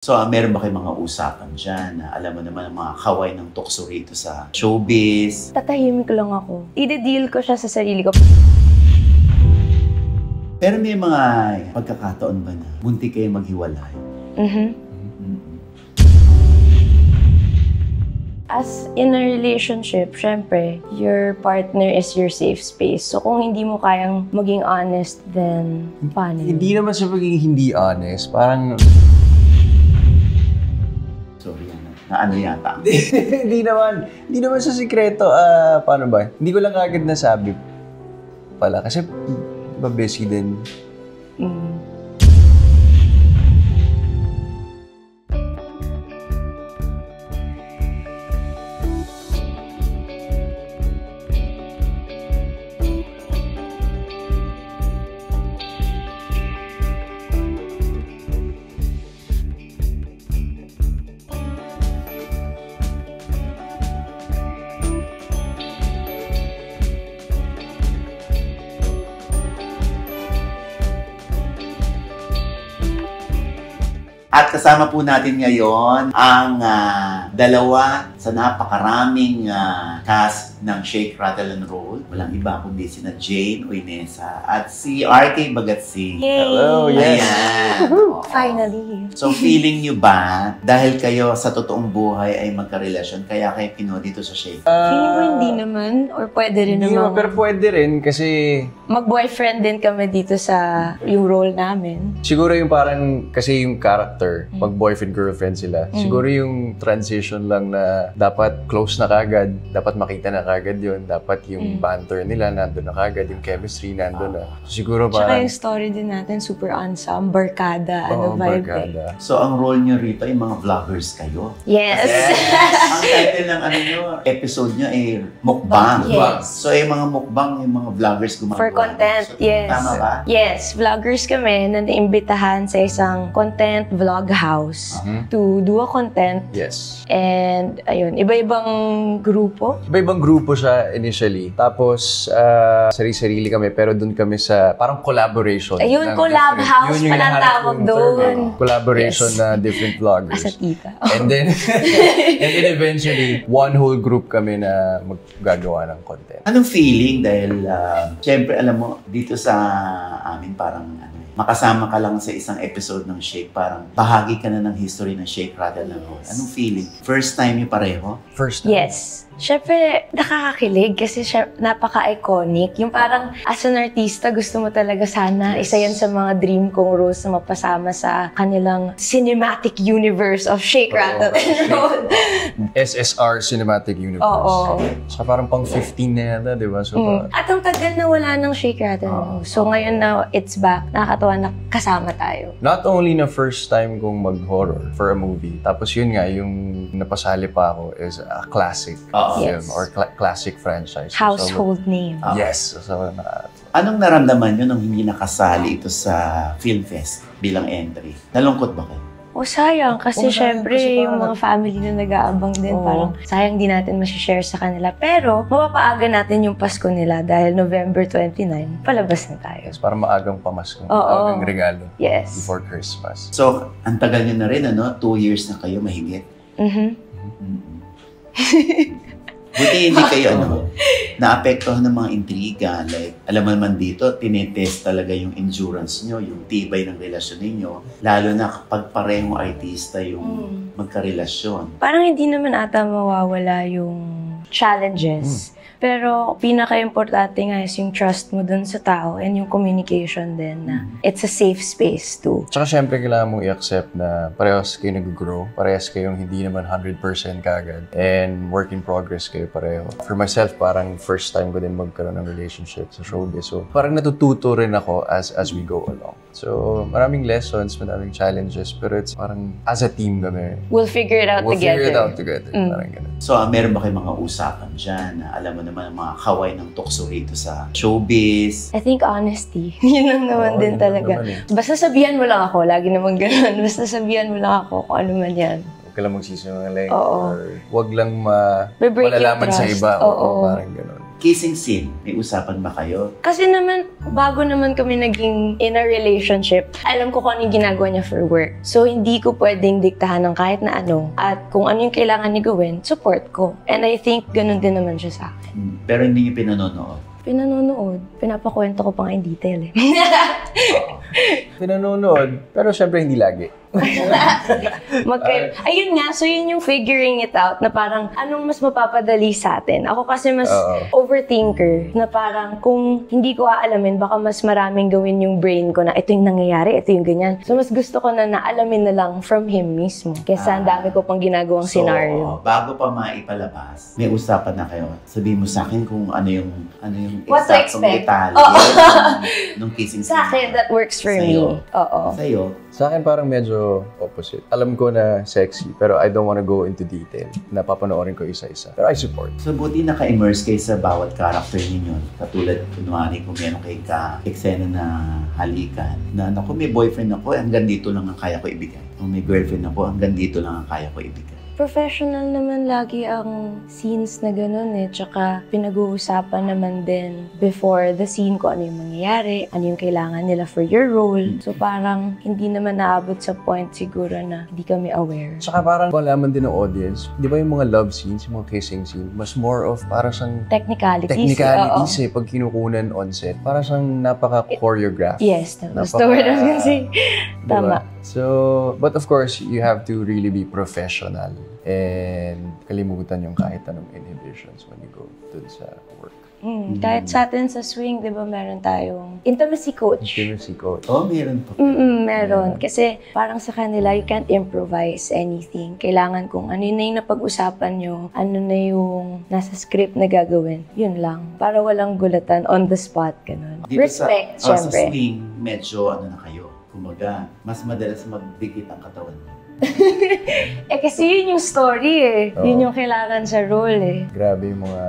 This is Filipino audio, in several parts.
So, meron ba kayong mga usapan dyan na alam mo naman ang mga kaway ng tukso rito sa showbiz? Tatahimik lang ako. I-deal ko siya sa sarili ko. Pero may mga pagkakataon ba na munti kayo maghiwalay? As in a relationship, syempre, your partner is your safe space. So kung hindi mo kayang maging honest, then paano? Hindi naman sa pagiging hindi honest. Parang... Sorry, na ano yata? Hindi naman sa sikreto. Paano ba? Hindi ko lang agad nasabi pala. Kasi, diba, busy din. At kasama po natin ngayon ang dalawa sa napakaraming cast ng Shake, Rattle, and Roll. Walang iba kundi sina Jane Oinesa at si RK Bagatsi. Yay! Hello, yes! Ayan. Finally. So feeling nyo ba, dahil kayo sa totoong buhay ay magkarelasyon, kaya kayo kinuha dito sa Shake? Feeling ko hindi naman, or pwede rin Hindi naman. naman, pero pwede rin kasi... Mag-boyfriend din kami dito sa yung role namin. Siguro yung parang, kasi yung character, pag boyfriend-girlfriend sila, siguro yung transition lang na dapat close na kagad, dapat makita na kagad yun, dapat yung banter nila nandun na kagad, yung chemistry nandun na. So, siguro Tsaka parang... yung story din natin, super ensemble, barkada, Oo, vibe. barkada. So ang role nyo rito ay mga vloggers kayo. Yes! Ang title ng episode nyo ay mukbang. Yes. So yung mga mukbang, yung mga vloggers gumagawa. For content, So, yes. Tama ba? Yes, vloggers kami na naimbitahan sa isang content vlog house to do a content. Yes. And ayun, iba-ibang grupo. Iba-ibang grupo siya initially. Tapos, sarili-sarili kami, pero dun kami sa parang collaboration. Ayun, ng collab different- house yun yung pala hinahanap tawag kong doon. term, eh. Collaboration Yes. na different vloggers. Asa tita. And then, eventually, one whole group kami na maggagawa ng content. Anong feeling dahil syempre alam mo dito sa amin parang makasama ka lang sa isang episode ng Shake, parang bahagi ka na ng history ng Shake, Rattle, and Roll. Anong feeling? First time yung pareho? First time. Yes. Siyempre, nakakakilig kasi napaka-iconic. Yung parang as an artista, gusto mo talaga sana. Yes. Isa yan sa mga dream kong roles na mapasama sa kanilang cinematic universe of Shake, Rattle, and Roll. SSR Cinematic Universe. Oo. Saka parang pang 15 na yata, di ba? So, parang- At ang tagal na wala ng Shake, Rattle, and Roll. So ngayon na it's back, nakakatawa na kasama tayo. not only na first time kong mag-horror for a movie, tapos yun nga, yung napasali pa ako is a classic film Yes. or classic franchise. Household name. Yes. So, Anong naramdaman nyo nung hindi nakasali ito sa Film Fest bilang entry? Nalungkot ba kayo? O sayang, kasi Oo, sayang, syempre kasi yung parang- mga family na nag-aabang din, Oo. parang sayang di natin masishare sa kanila. Pero, mapapaaga natin yung Pasko nila dahil November 29, palabas na tayo. parang maagang pamasko, Oo. maagang regalo Yes. before Christmas. So, ang tagal nyo na rin, 2 years na kayo mahigit. Buti hindi kayo naapektuhan ng mga intriga. Like, alam mo naman dito, tinetest talaga yung endurance nyo, yung tibay ng relasyon ninyo. Lalo na kapag parehong artista yung magkarelasyon. Parang hindi naman ata mawawala yung challenges. Pero pinaka-importante nga is yung trust mo dun sa tao and yung communication din na it's a safe space too. Tsaka syempre kailangan mong i-accept na parehas kayo nag-grow, parehas kayong hindi naman 100% kagad, and work in progress kayo pareho. For myself, parang first time ko din magkaroon ng relationship sa showbiz. So parang natututo rin ako as we go along. So maraming lessons, maraming challenges, pero it's parang as a team kami. We'll figure it out We'll together. figure it out together. Parang ganun. So, meron ba kayong mga usapan dyan na alam mo naman ang mga kaway ng tukso rito sa showbiz? I think honesty. Yun lang naman Oo, din yun talaga. naman eh. Basta sabihan mo lang ako. Lagi naman ganun. Basta sabihan mo lang ako kung ano man yan. Huwag ka lang magsisinungaling. Oo. Or huwag lang Be-break yung malalaman sa trust. iba. Oo. Parang ganun. Kissing scene, may usapan ba kayo? Kasi naman, bago naman kami naging in a relationship, alam ko kung ano yung ginagawa niya for work. So, hindi ko pwedeng diktahan ng kahit na ano. At kung ano yung kailangan niya gawin, support ko. And I think ganun din naman siya sa akin. Pero hindi niyo pinanonood. Pinanonood. Pinapakwento ko pa nga in detail eh. Pinanonood, pero syempre hindi lagi. Ayun nga, so yun yung figuring it out na parang anong mas mapapadali sa atin. Ako kasi mas overthinker na parang kung hindi ko aalamin, baka mas maraming gawin yung brain ko na ito yung nangyayari, ito yung ganyan. So mas gusto ko na naalamin na lang from him mismo kesa ang dami ko pang ginagawang scenario. Bago pa maipalabas, may usapan na kayo. Sabihin mo sa akin kung ano yung What to eksaktong expect? detalye nung kissing scene. Sa akin, that works for me. Oo. Sa'yo? Sa akin parang medyo opposite. Alam ko na sexy, pero I don't wanna go into detail. Napapanoorin ko isa-isa. Pero I support. So, buti naka-immerse kayo sa bawat character ninyo. Katulad, kunwari, kung meron kayo ka-eksena na halikan, na naku, may boyfriend ako, hanggang dito lang ang kaya ko ibigay. Kung may girlfriend ako, hanggang dito lang ang kaya ko ibigay. Professional naman lagi ang scenes na ganun eh. Tsaka pinag-uusapan naman din before the scene kung ano yung mangyayari, ano yung kailangan nila for your role. So parang hindi naman naabot sa point siguro na hindi kami aware. Tsaka parang malaman din ng audience, di ba yung mga love scenes, yung mga kissing scene, mas more of parang siyang Technicalities eh, pag kinukunan on set. Parang siyang napaka-choreographed. Yes, that was the word I was gonna say. Tama. So, but of course, you have to really be professional and kalimutan yung kahit anong inhibitions when you go dun sa work. Kahit sa atin sa swing, di ba meron tayong intimacy coach? Intimacy coach. Oh, meron pa. Meron. Kasi parang sa kanila, you can't improvise anything. Kailangan kung ano na yung napag-usapan nyo, ano na yung nasa script na gagawin. Yun lang. Para walang gulatan on the spot. Ganun. Dito Respect, sa syempre. swing, medyo ano na kayo. Kumbaga, mas madalas magdikit ang katawan mo. Kasi yun yung story eh. Yun yung kailangan sa role eh. Grabe yung mga,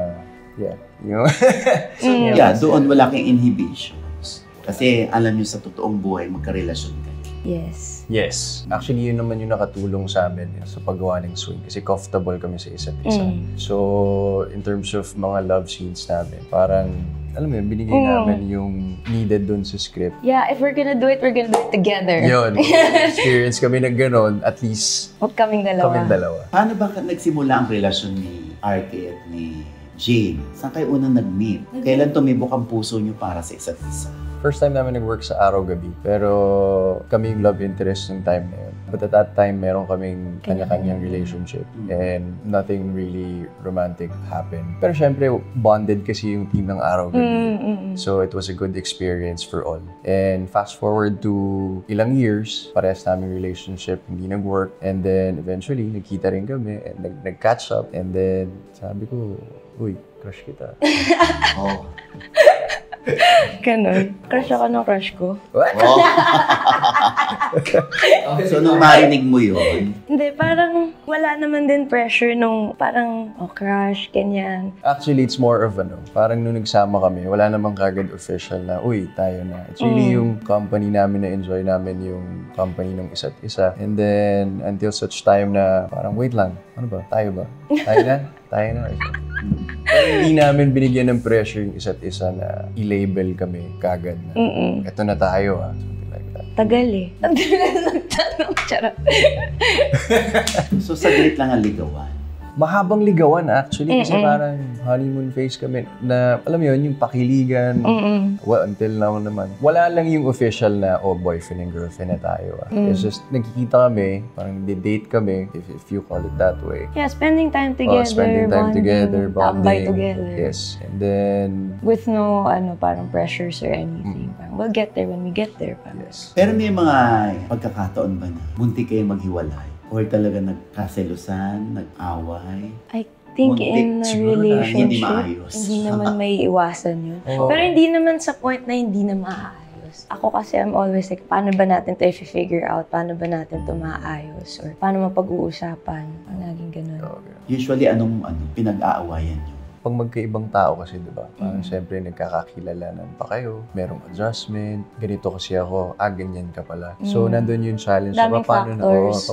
Doon wala kang inhibitions. Kasi alam nyo sa totoong buhay, magkarelasyon kayo. Yes. Yes. Actually, yun naman yung nakatulong sa amin sa paggawa ng swing kasi comfortable kami sa isa't isa. So, in terms of mga love scenes namin, parang, alam mo yun, binigay namin yung needed dun sa script. Yeah, if we're gonna do it, we're gonna do it together. Yun. Experience kami ng ganon, at least Huwag kaming dalawa. Paano ba nagsimula ang relasyon ni Arte at ni Jane? Saan kayo unang nag-meet? Kailan tumibok ang puso nyo para sa isa't isa? First time namin nag-work sa Araw-Gabi, pero kami yung love interest ng time na yun. But at that time, meron kaming kanya-kanyang relationship and nothing really romantic happened. Pero syempre, bonded kasi yung team ng Araw-Gabi. So it was a good experience for all. And fast forward to ilang years, parehas namin relationship, hindi nag-work. And then eventually, nagkita rin kami and nag-catch up. And then sabi ko, uy, crush kita. Oh. Ganon. Crush ako ng crush ko. What? Oh. So, nung marinig mo yun, Hindi, parang wala naman din pressure nung parang, crush, ganyan. Actually, it's more of parang nung nagsama kami, wala namang kagad official na, uy, tayo na. It's really yung company namin na enjoy namin yung company ng isa't isa. And then, until such time na parang, wait lang, ano ba? Tayo ba? Tayo na? Tayo na. Pero hindi namin binigyan ng pressure yung isa't isa na i-label kami kagad na, eto na tayo something like that. Tagal eh. Ang tagal nagtanong. Charot. so saglit lang ang ligawan. Mahabang ligawan actually kasi parang honeymoon phase kami na alam mo yun, yung pakiligan. Well, until now naman. Wala lang yung official na boyfriend and girlfriend na tayo. It's just nagkikita kami, parang date kami if you call it that way. Yeah, spending time together, Spending time together, bonding. tambay together. Yes. And then With no, parang pressures or anything. Parang we'll get there when we get there. Parang. yes. Pero may mga pagkakataon ba na bunti kayo maghiwalay? Or talaga nagkaselusan, nag-away? I think Muntik, in a siguro na relationship, hindi maayos. hindi naman may iwasan yun. Oo. Pero hindi naman sa point na hindi na maayos. Ako kasi I'm always like, paano ba natin ito i-figure out? Paano ba natin ito maayos? Or paano mapag-uusapan? Ang laging ganun. Usually, anong pinag-aawayan nyo? pag magkaibang tao kasi, di ba? Parang siyempre nagkakakilalanan pa kayo, merong adjustment, ganito kasi ako, ganyan ka pala. So, nandun yung challenge. Daming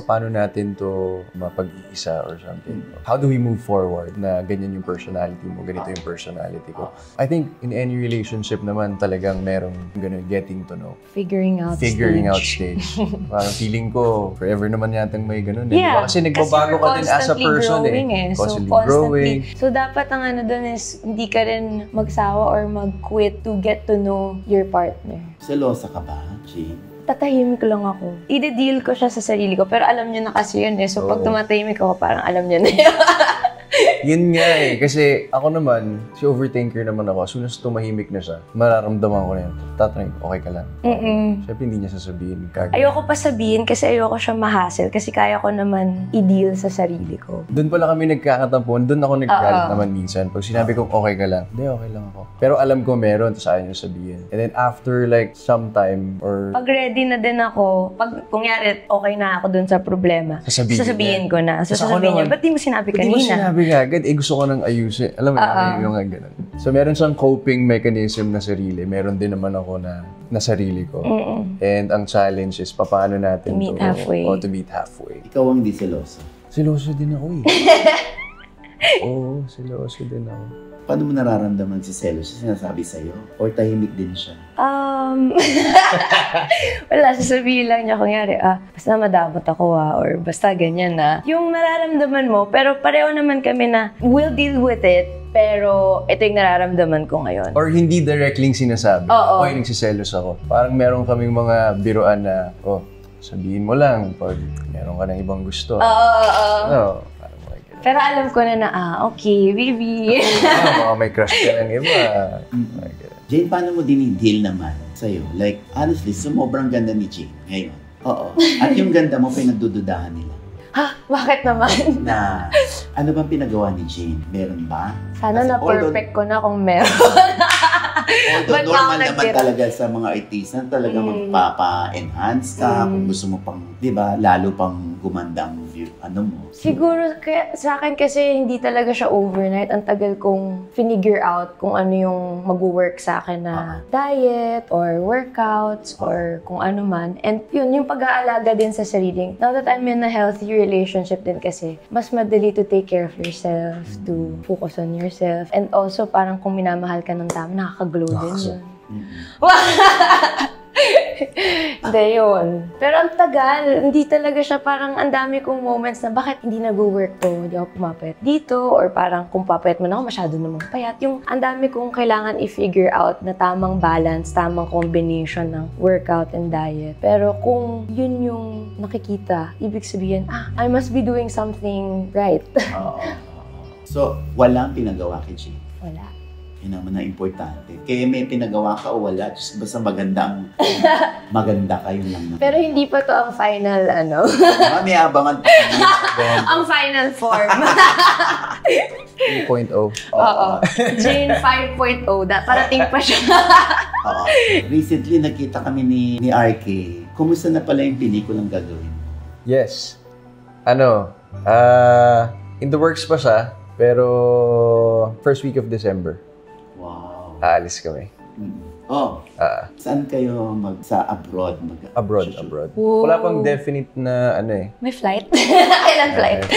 Paano natin to mapag-iisa or something? How do we move forward na ganyan yung personality mo, ganito yung personality ko? I think in any relationship naman talagang merong ganun, getting to know. Figuring out stage. Parang feeling ko, forever naman yatang may ganun. Diba? Kasi nagbabago ka din as a person Constantly growing. So, dapat ang ano dun is, hindi ka rin magsawa or mag-quit to get to know your partner. Selosa ka ba, Jane? Tatahimik lang ako. I-deal ko siya sa sarili ko, pero alam niyo na kasi yun eh. So, pag tumatahimik ako, parang alam niyo na yun. Yun nga kasi ako naman, si overthinker naman ako. As soon as tumahimik na siya, mararamdaman ko na yun. Tatanungin, okay ka lang? Siyempre hindi niya sasabihin. Ayoko pa sabihin kasi ayoko siya ma-hassle kasi kaya ko naman i-deal sa sarili ko. Doon pala kami nagkakatampuan. Doon ako nagkalit naman minsan. Pag sinabi kong okay ka lang, hindi, okay lang ako. Pero alam ko meron, tapos ayaw niya sabihin. And then after like some time or... Pag ready na din ako, pag kunyari okay na ako dun sa problema, sasabihin ko na. So sasabihin niya, ba't di mo sinabi kanina? Ba't di mo sinabi agad? Gusto ko nang ayusin. Alam mo yung ganun. So meron siyang coping mechanism na sarili. Meron din naman ako na sarili ko. And ang challenge is paano natin to meet halfway. To meet halfway. Ikaw ang di seloso. Seloso din ako Oo, seloso din ako. Paano mo nararamdaman si selos? Sinasabi sa'yo? Or tahimik din siya? Wala, sasabihin lang niya, kunyari, basta madamot ako or basta ganyan na. Yung nararamdaman mo, pero pareho naman kami na we'll deal with it, pero ito yung nararamdaman ko ngayon. Or hindi directly sinasabi. Oy, nagsiselos ako. Parang meron kaming mga biruan na, sabihin mo lang pag meron ka ng ibang gusto. Pero alam ko na okay, baby. Baka may crush ka ng iba. Jane, paano mo dinidil naman sa'yo? Like, honestly, sobrang ganda ni Jane ngayon. Oo. At yung ganda mo, pinagdududahan nila. Bakit naman? Na, ano bang pinagawa ni Jane? Meron ba? Sana na-perfect ko na kung meron. Although normal naman talaga sa mga artista, talaga magpapa-enhance ka kung gusto mo pang, di ba, lalo pang gumanda ang view, mo. Siguro, sa akin kasi hindi talaga siya overnight. Ang tagal kong finigure out kung ano yung mag-work sa akin na diet or workouts or kung ano man. And yun, yung pag-aalaga din sa sarili. Now that I'm in a healthy relationship din kasi, mas madali to take care of yourself, to focus on yourself. And also, parang kung minamahal ka ng tama, nakaka-glow din yun. Hindi yun. Pero ang tagal, hindi talaga siya parang ang dami kong moments na bakit hindi nag-work to, hindi ako pumapayat dito, or parang kung papayat man ako, masyado namang payat. Yung ang dami kong kailangan i-figure out na tamang balance, tamang combination ng workout and diet. Pero kung yun yung nakikita, ibig sabihin, I must be doing something right. So, walang pinagawa kay Jane? Wala. Yun naman na importante. Kaya may pinagawa ka o wala, just basta maganda kayo lang naman. Pero hindi pa to ang final, May abangan pa. Ang final form. 3.0. Oo. Jane 5.0. Parating pa siya. Oo. Recently, nakita kami ni RK. Kumusta na pala yung pelikulang gagawin? Yes. In the works pa siya, pero first week of December. Wow. Aalis kami. Saan kayo sa abroad? Abroad. Whoa. Wala pang definite na May flight? Kailan flight?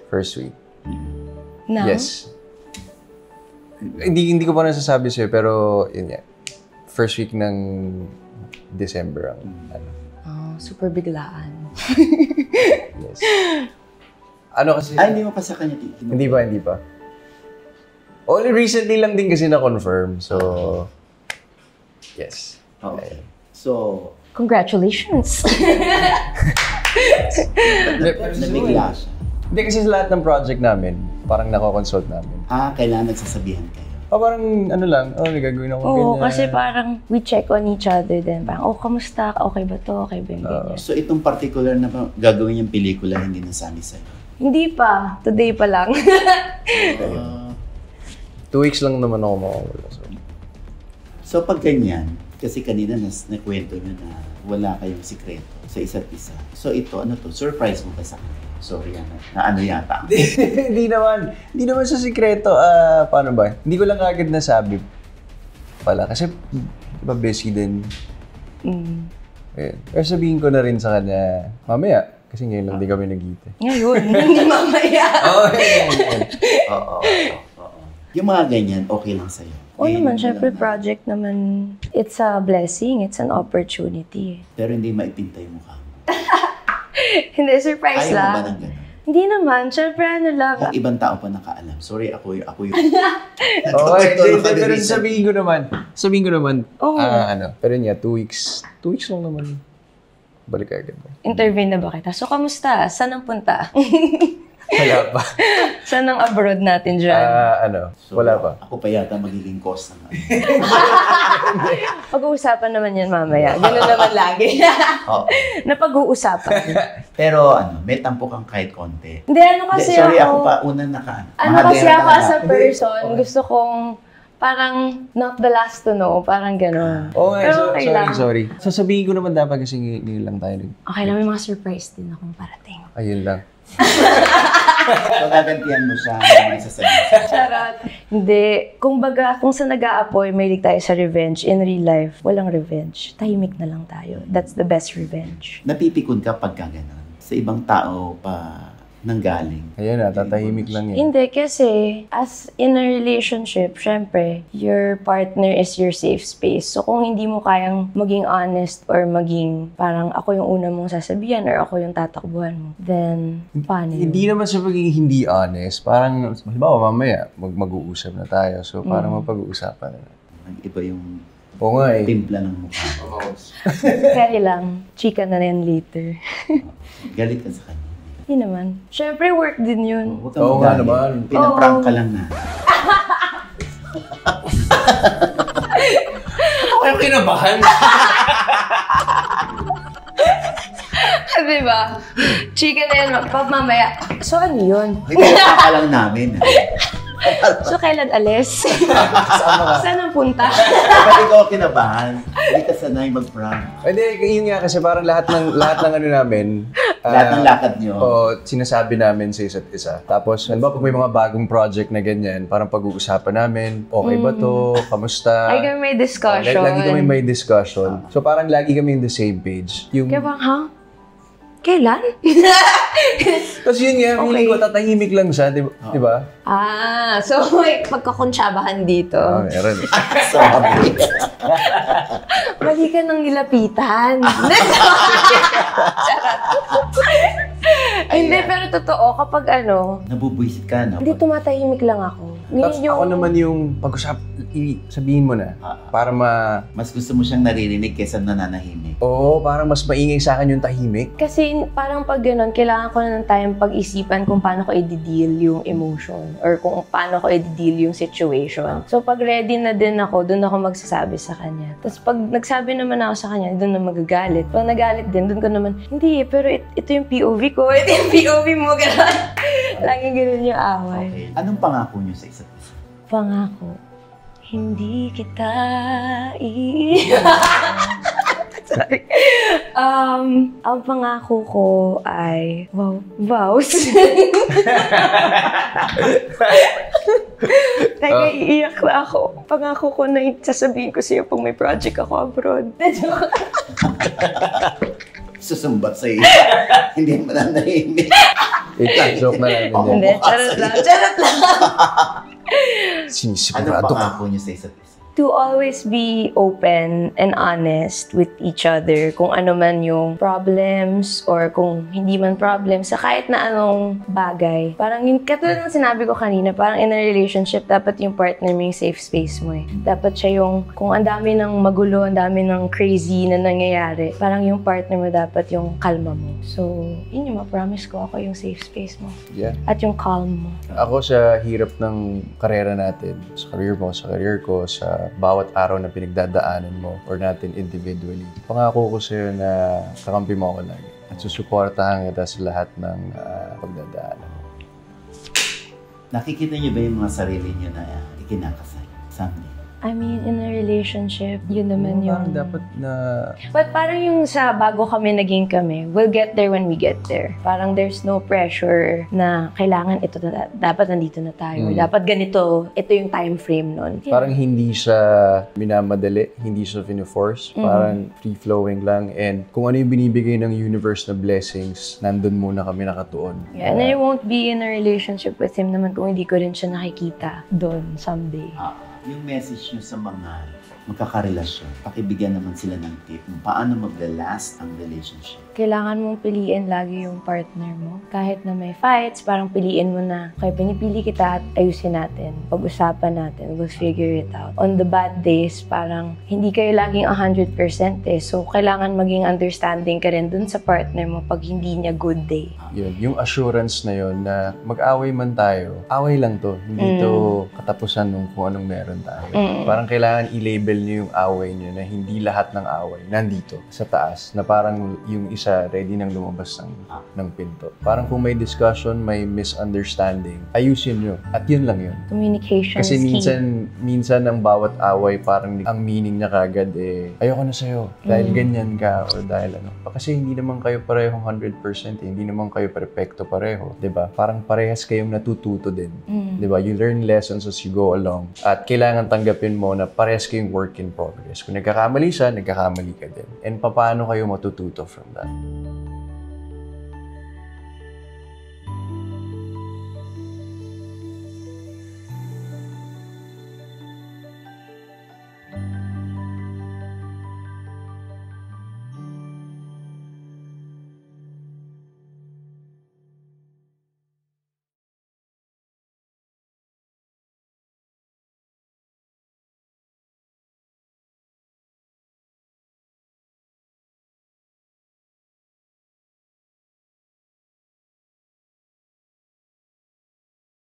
First week. No? Yes. Hindi ko pa nasasabi sa'yo, pero yun yan. First week ng December ang super biglaan. Yes. Kasi... hindi mo pa sa kanya titignan. Hindi pa. Only recently lang din kasi na-confirm. So, yes. Okay. So, congratulations! Nabigla siya. Hindi kasi sa lahat ng project namin, parang nako-consult namin. Kailangan nagsasabihan kayo. Parang may gagawin ako ganyan. Oo, kasi parang we check on each other din. Parang, kamusta? Okay ba to? Okay ba yung ganyan? So, itong particular na gagawin yung pelikula, hindi nasabi sa'yo? Hindi pa. Today pa lang. 2 weeks lang naman ako makawala. So, pag ganyan, kasi kanina nakwento nyo na wala kayong sikreto sa isa't isa. So, ito, surprise mo ba sa kanya? Sorry, na ano yata. Hindi naman sa sikreto. Paano ba? Hindi ko lang agad nasabi pala. Kasi, di ba, busy din. Pero sabihin ko na rin sa kanya, mamaya, kasi ngayon lang di kami nag-kita. Ngayon, hindi mamaya. Oo. Yung mga ganyan, okay lang sa'yo. Oo naman, syempre project naman, it's a blessing, it's an opportunity. Pero hindi maipinta yung mukha mo. Hindi, surprise Ayaw lang. mo ba ng gano'n? Hindi naman, syempre ano lang. Kung ibang tao pa nakaalam. Sorry, ako yung... Pero sabihin ko naman, pero niya, 2 weeks lang naman. Balik agad. Interview na ba kita? So, kamusta? Saan ang punta? Wala pa. Saan ang abroad natin dyan? Wala pa. Ako pa yata magiging cost ng Pag-uusapan naman yan mamaya. Ganun naman lagi. Napag-uusapan. Pero may tampo kang kahit konti. Hindi, kasi sorry, ako pa unang naka... kasi ako as a person, gusto kong parang not the last to know, parang gano'n. Oo nga, Pero okay lang. sorry. Sasabihin ko naman dapat kasi ngayon lang tayo. Okay lang, may mga surprise din akong parating. Ayun lang. So, gagantihan mo siya ng mga sasabihin. Charot. Hindi. Kung sa nag-aapoy, mahilig tayo sa revenge. In real life, walang revenge. Tahimik na lang tayo. That's the best revenge. Napipikon ka pagka gano'n. Sa ibang tao pa nanggaling. Ayan na, tatahimik lang yan. Hindi, kasi as in a relationship, syempre, your partner is your safe space. So kung hindi mo kayang maging honest or maging parang ako yung una mong sasabihan or ako yung tatakbuhan mo, then paano yun? Hindi naman sa pagiging hindi honest. Parang, halimbawa mamaya, mag-uusap na tayo. So parang mapag-uusapan na. Nag-iba yung Oo nga eh. timpla ng mukha. Kaya lang, chika na yan later. Galit ka sa kanya. Hindi naman. Syempre, work din yun. Huwag kang Oo nga magalit. naman. Pinaprank ka lang na. Ako yung kinabahan. Diba? Chika na yan, mamaya. So, ano yun? Pinaprank ka lang namin. So, kailan alis? Saan ang punta? Kapag ikaw kinabahan, hindi ka sanay mag-prank. Hindi, yun nga kasi parang lahat ng ano namin. Lahat ng lakad nyo. Oo, sinasabi namin sa isa't isa. Tapos, halimbawa pag may mga bagong project na ganyan, parang pag-uusapan namin, okay ba to? Kamusta? Ay, kami may discussion. Lagi kami may discussion. So parang lagi kami in the same page. Yung... Kaya bang, ha? Kailan? Tapos yun nga, feeling ko, tatahimik lang siya, di ba? So may pagkakunsyabahan dito. Meron. Sabi. Mali ka nang nilapitan. Hindi, pero totoo, kapag Nabubwisit ka, no? hindi, tumatahimik lang ako. Tapos ako naman yung sabihin mo na, para Mas gusto mo siyang naririnig kaysa nananahimik. Oo, parang mas maingay sa akin yung tahimik. Kasi parang pag gano'n, kailangan ko na ng time pag-isipan kung paano ko i-deal yung emotion or kung paano ko i-deal yung situation. So pag ready na din ako, doon ako magsasabi sa kanya. Tapos pag nagsabi naman ako sa kanya, doon na magagalit. Pag nagalit din, doon ko naman, hindi pero ito yung POV ko, ito yung POV mo, gano'n. Laging gano'n yung away. Okay. Anong pangako niyo sa isa't isa? Pangako, hindi kita Sorry. Ang pangako ko ay, vows. Teka, iiyak na ako. Pangako ko na sasabihin ko sa'yo pag may project ako abroad. Susumbat sa iyo. Hindi mo na nahimik. Joke na lang. Hindi, charot lang. Sinisigurado Anong ka. pangako niyo sa isa't isa? To always be open and honest with each other kung ano man yung problems or kung hindi man problems sa kahit na anong bagay. Parang yung katulad ng sinabi ko kanina, parang in a relationship, dapat yung partner mo yung safe space mo eh. Dapat siya yung, kung ang dami ng magulo, ang dami ng crazy na nangyayari, parang yung partner mo dapat yung kalma mo. So, yun yung ma-promise ko, ako yung safe space mo. Yeah. At yung calm mo. Ako sa hirap ng karera natin, sa career mo, sa career ko, sa bawat araw na pinagdadaanan mo or natin individually. Pangako ko sa'yo na kakampi mo ako lagi at susuportahan kita sa lahat ng pagdadaanan mo. Nakikita niyo ba yung mga sarili niyo na ikinakasal someday? I mean, in a relationship, yun naman Parang yung... dapat na... But parang yung sa bago kami naging kami, we'll get there when we get there. Parang there's no pressure na kailangan ito na, dapat nandito na tayo. Dapat ganito, ito yung time frame nun. Parang hindi siya minamadali, hindi siya fino-force. Parang free-flowing lang. And kung ano yung binibigay ng universe na blessings, nandun muna kami nakatuon. Yeah, and I won't be in a relationship with him naman kung hindi ko rin siya nakikita doon someday. Yung message nyo sa mga magkakarelasyon, pakibigyan naman sila ng tip kung paano magla-last ang relationship. Kailangan mong piliin lagi yung partner mo. Kahit na may fights, parang piliin mo na, okay, pinipili kita at ayusin natin. Pag-usapan natin, we'll figure it out. On the bad days, parang hindi kayo laging 100% eh. So, kailangan maging understanding ka rin dun sa partner mo pag hindi niya good day. Yun, yung assurance na yun na mag-away man tayo, away lang to. Hindi to katapusan nung kung anong meron tayo. Parang kailangan i-label niyo yung away niyo na hindi lahat ng away nandito sa taas. Na parang yung isa ready nang lumabas ng pinto. Parang kung may discussion, may misunderstanding, ayusin nyo. At yun lang yun. Communication Kasi is key. minsan ang bawat away, parang ang meaning niya kagad ayoko na sa'yo dahil ganyan ka or dahil ano. Kasi hindi naman kayo parehong 100%. Hindi naman kayo perfecto pareho. 'Di ba? Parang parehas kayong natututo din. 'Di ba? You learn lessons as you go along. At kailangan tanggapin mo na parehas kayong work in progress. Kung nagkakamali siya, nagkakamali ka din. And paano kayo matututo from that?